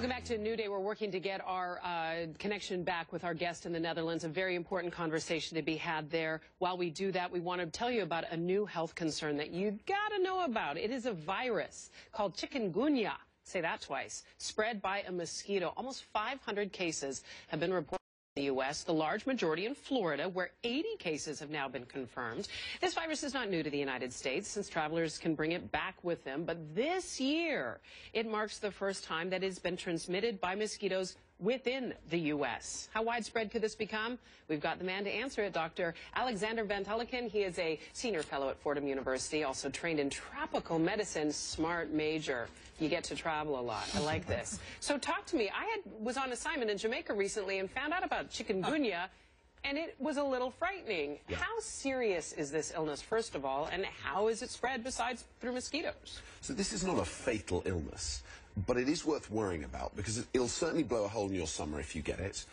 Welcome back to a New Day. We're working to get our connection back with our guest in the Netherlands. A very important conversation to be had there. While we do that, we want to tell you about a new health concern that you got to know about. It is a virus called Chikungunya. Say that twice. Spread by a mosquito. Almost 500 cases have been reported in the U.S., the large majority in Florida, where 80 cases have now been confirmed. This virus is not new to the United States, since travelers can bring it back with them. But this year, it marks the first time that it's been transmitted by mosquitoes within the U.S. How widespread could this become? We've got the man to answer it, Dr. Alexander Van Tulleken. He is a senior fellow at Fordham University, also trained in tropical medicine, smart major. You get to travel a lot. I like this. So talk to me. I was on assignment in Jamaica recently and found out about chikungunya, and it was a little frightening. Yeah. How serious is this illness, first of all, and how is it spread besides through mosquitoes? So this is not a fatal illness, but it is worth worrying about because it'll certainly blow a hole in your summer if you get it.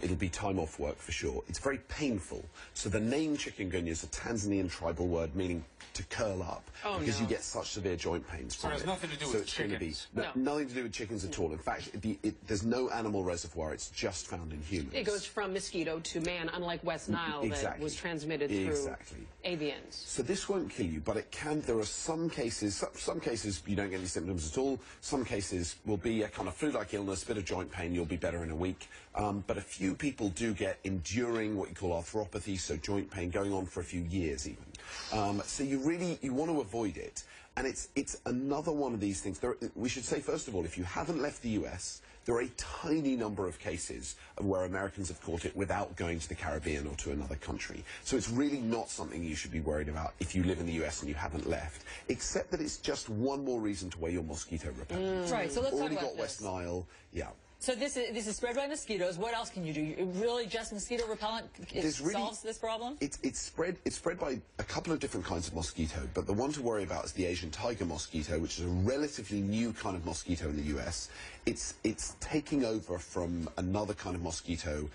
It'll be time off work for sure. It's very painful. So the name chikungunya is a Tanzanian tribal word meaning to curl up because you get such severe joint pains from it. So it has nothing to do with chickens? Nothing to do with chickens at all. In fact, there's no animal reservoir. It's just found in humans. It goes from mosquito to man, unlike West Nile that was transmitted through avians. So this won't kill you, but it can. There are some cases you don't get any symptoms at all. Some cases will be a kind of flu-like illness, bit of joint pain, you'll be better in a week. But a few people do get enduring what you call arthropathy, so joint pain going on for a few years even. So you want to avoid it. And it's another one of these things. We should say, first of all, if you haven't left the US, there are a tiny number of cases of where Americans have caught it without going to the Caribbean or to another country. So it's really not something you should be worried about if you live in the US and you haven't left, except that it's just one more reason to wear your mosquito repellent. Right, so let's talk about this. Already got West Nile, yeah. So this is spread by mosquitoes. What else can you do? Really, just mosquito repellent solves this problem? It's spread by a couple of different kinds of mosquito, but the one to worry about is the Asian tiger mosquito, which is a relatively new kind of mosquito in the US. It's taking over from another kind of mosquito.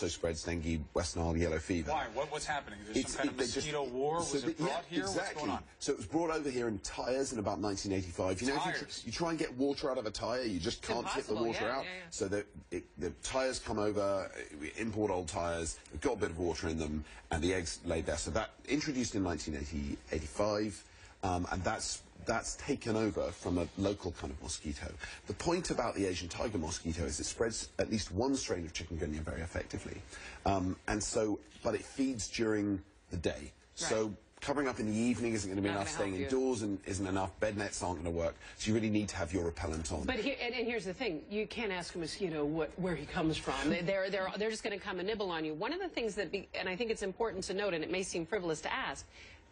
Also spreads dengue, West Nile, yellow fever. Why? What's happening? Is there some kind of mosquito war? Was it brought here? Exactly. What's going on? So it was brought over here in tyres in about 1985. You know, if you try and get water out of a tyre, you just can't tip the water out. So the tyres come over, we import old tyres, they've got a bit of water in them, and the eggs laid there. So that introduced in 1985. And that's taken over from a local kind of mosquito. The point about the Asian tiger mosquito is it spreads at least one strain of chikungunya very effectively. But it feeds during the day. Right. So covering up in the evening isn't going to be enough, staying indoors isn't enough, bed nets aren't going to work, so you really need to have your repellent on. But here's the thing, you can't ask a mosquito where he comes from. They're just going to come and nibble on you. One of the things and I think it's important to note, and it may seem frivolous to ask,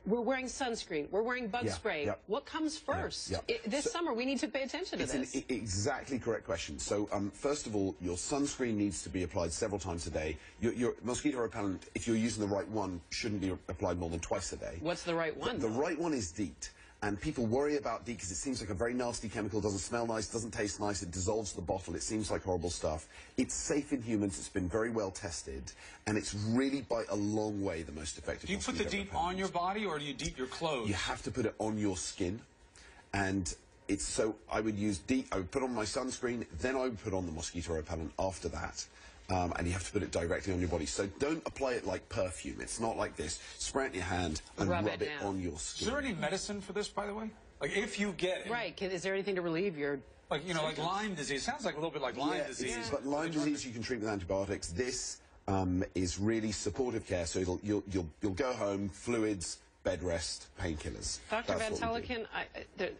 we're wearing sunscreen. We're wearing bug spray. Yep. What comes first? This summer, we need to pay attention to this. It's an exactly correct question. So, first of all, your sunscreen needs to be applied several times a day. Your mosquito repellent, if you're using the right one, shouldn't be applied more than twice a day. What's the right one? The right one is DEET. And people worry about DEET because it seems like a very nasty chemical, doesn't smell nice, doesn't taste nice, it dissolves the bottle, it seems like horrible stuff. It's safe in humans, it's been very well tested, and it's really by a long way the most effective. Do you put the DEET on your body or do you DEET your clothes? You have to put it on your skin, and I would use DEET, I would put on my sunscreen, then I would put on the mosquito repellent after that. And you have to put it directly on your body. So don't apply it like perfume. It's not like this. Spray it in your hand and rub it on your skin. Is there any medicine for this, by the way? Like, if you get it... Right. Is there anything to relieve your... Like, you know, like Lyme disease. Sounds like a little bit like Lyme disease. But Lyme disease you can treat with antibiotics. This is really supportive care. So you'll go home, fluids, bed rest, painkillers. Dr. Van Tulleken,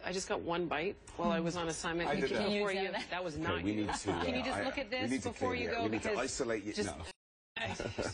I just got one bite while I was on assignment. That was not you. Can you just look at this before you go? We need to isolate you. No.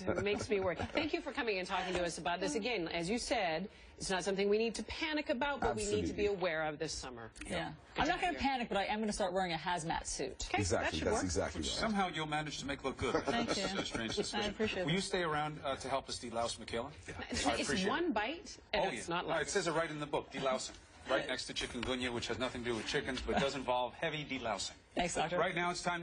It makes me worry. Thank you for coming and talking to us about this. Again, as you said, it's not something we need to panic about, but we need to be aware of this summer. Yeah. I'm not going to panic, but I am going to start wearing a hazmat suit. Okay, exactly. That's exactly right. Somehow you'll manage to make look good. Thank you. I appreciate it. Will you stay around to help us delouse Michaela? Yeah. It's one bite, and it's not like... It says it right in the book, delousing. Right next to chikungunya, which has nothing to do with chickens, but does involve heavy delousing. Thanks, Doctor. Right now it's time